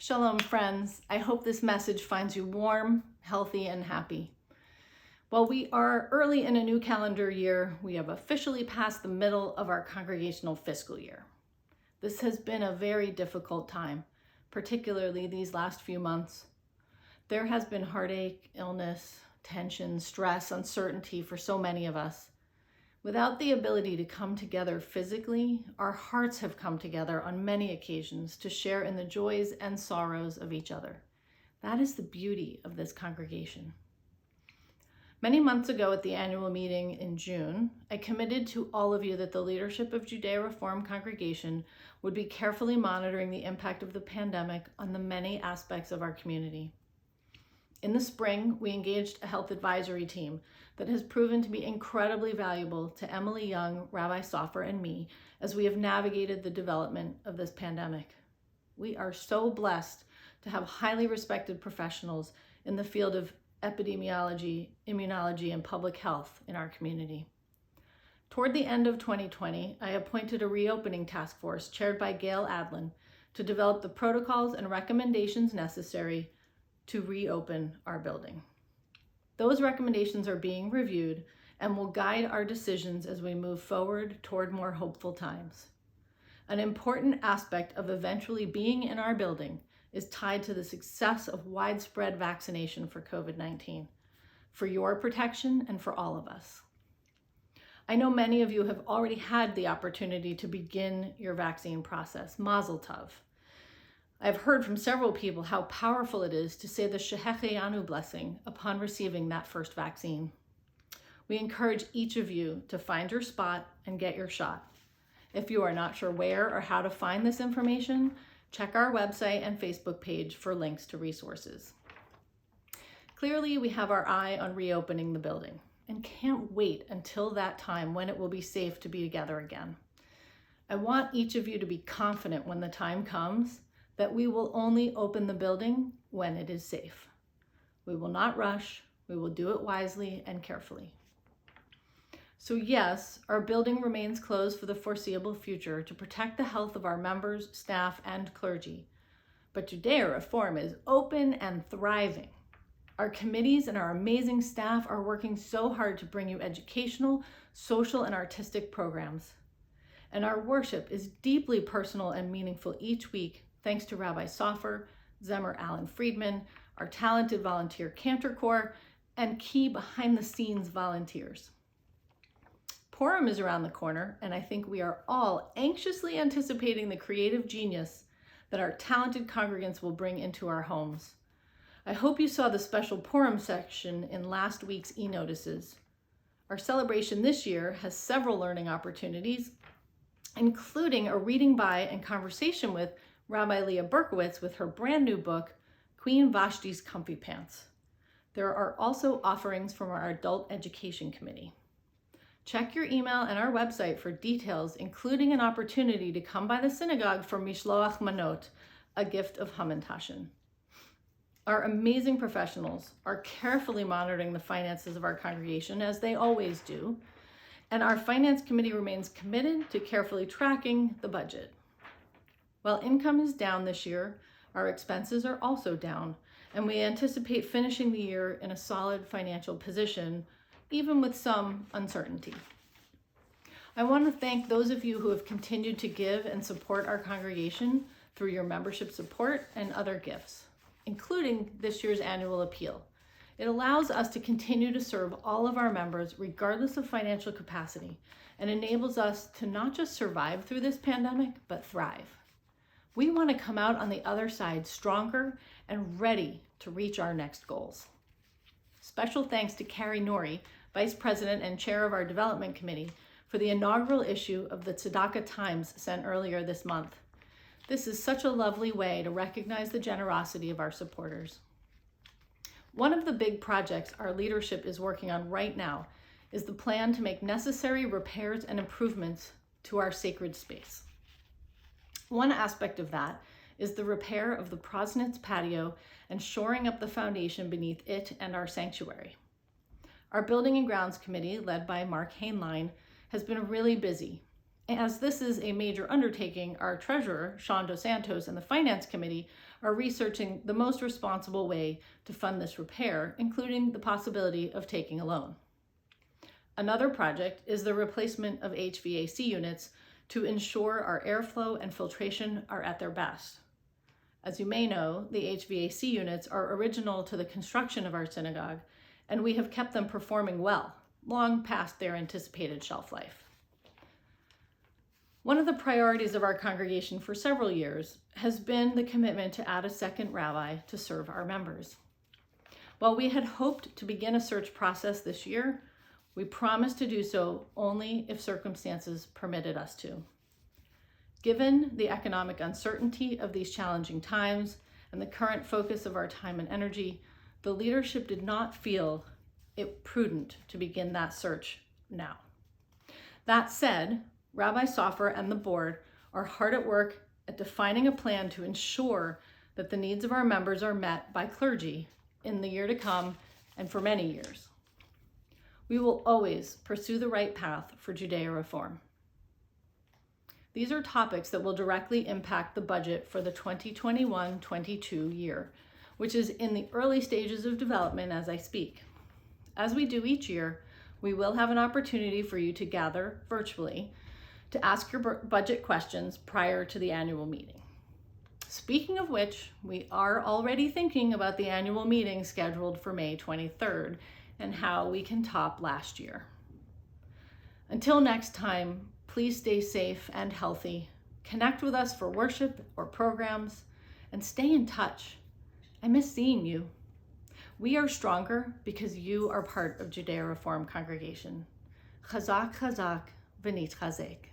Shalom, friends. I hope this message finds you warm, healthy, and happy. While we are early in a new calendar year, we have officially passed the middle of our congregational fiscal year. This has been a very difficult time, particularly these last few months. There has been heartache, illness, tension, stress, uncertainty for so many of us. Without the ability to come together physically, our hearts have come together on many occasions to share in the joys and sorrows of each other. That is the beauty of this congregation. Many months ago at the annual meeting in June, I committed to all of you that the leadership of Judea Reform Congregation would be carefully monitoring the impact of the pandemic on the many aspects of our community. In the spring, we engaged a health advisory team that has proven to be incredibly valuable to Emily Young, Rabbi Soffer, and me as we have navigated the development of this pandemic. We are so blessed to have highly respected professionals in the field of epidemiology, immunology, and public health in our community. Toward the end of 2020, I appointed a reopening task force chaired by Gail Adlin to develop the protocols and recommendations necessary to reopen our building. Those recommendations are being reviewed and will guide our decisions as we move forward toward more hopeful times. An important aspect of eventually being in our building is tied to the success of widespread vaccination for COVID-19, for your protection and for all of us. I know many of you have already had the opportunity to begin your vaccine process. Mazel tov. I've heard from several people how powerful it is to say the Shehecheyanu blessing upon receiving that first vaccine. We encourage each of you to find your spot and get your shot. If you are not sure where or how to find this information, check our website and Facebook page for links to resources. Clearly, we have our eye on reopening the building and can't wait until that time when it will be safe to be together again. I want each of you to be confident when the time comes that we will only open the building when it is safe. We will not rush, we will do it wisely and carefully. So yes, our building remains closed for the foreseeable future to protect the health of our members, staff, and clergy. But Judea Reform is open and thriving. Our committees and our amazing staff are working so hard to bring you educational, social, and artistic programs. And our worship is deeply personal and meaningful each week, thanks to Rabbi Soffer, Zemmer Alan Friedman, our talented volunteer cantor corps, and key behind-the-scenes volunteers. Purim is around the corner, and I think we are all anxiously anticipating the creative genius that our talented congregants will bring into our homes. I hope you saw the special Purim section in last week's e-notices. Our celebration this year has several learning opportunities, including a reading by and conversation with Rabbi Leah Berkowitz with her brand new book, Queen Vashti's Comfy Pants. There are also offerings from our Adult Education Committee. Check your email and our website for details, including an opportunity to come by the synagogue for Mishloach Manot, a gift of Hamantashen. Our amazing professionals are carefully monitoring the finances of our congregation, as they always do, and our Finance Committee remains committed to carefully tracking the budget. While income is down this year, our expenses are also down, and we anticipate finishing the year in a solid financial position, even with some uncertainty. I want to thank those of you who have continued to give and support our congregation through your membership support and other gifts, including this year's annual appeal. It allows us to continue to serve all of our members regardless of financial capacity and enables us to not just survive through this pandemic, but thrive. We want to come out on the other side stronger and ready to reach our next goals. Special thanks to Carrie Norrie, Vice President and Chair of our Development Committee, for the inaugural issue of the Tzedakah Times sent earlier this month. This is such a lovely way to recognize the generosity of our supporters. One of the big projects our leadership is working on right now is the plan to make necessary repairs and improvements to our sacred space. One aspect of that is the repair of the Prosnitz patio and shoring up the foundation beneath it and our sanctuary. Our Building and Grounds Committee, led by Mark Hainline, has been really busy, As this is a major undertaking, our treasurer, Sean Dos Santos, and the Finance Committee are researching the most responsible way to fund this repair, including the possibility of taking a loan. Another project is the replacement of HVAC units to ensure our airflow and filtration are at their best. As you may know, the HVAC units are original to the construction of our synagogue, and we have kept them performing well, long past their anticipated shelf life. One of the priorities of our congregation for several years has been the commitment to add a second rabbi to serve our members. While we had hoped to begin a search process this year, we promised to do so only if circumstances permitted us to. Given the economic uncertainty of these challenging times and the current focus of our time and energy, the leadership did not feel it prudent to begin that search now. That said, Rabbi Sofer and the board are hard at work at defining a plan to ensure that the needs of our members are met by clergy in the year to come and for many years. We will always pursue the right path for Judea reform. These are topics that will directly impact the budget for the 2021-22 year, which is in the early stages of development as I speak. As we do each year, we will have an opportunity for you to gather virtually to ask your budget questions prior to the annual meeting. Speaking of which, we are already thinking about the annual meeting scheduled for May 23rd and how we can top last year. Until next time, please stay safe and healthy. Connect with us for worship or programs, and stay in touch. I miss seeing you. We are stronger because you are part of Judea Reform Congregation. Chazak, chazak, v'nitchazek.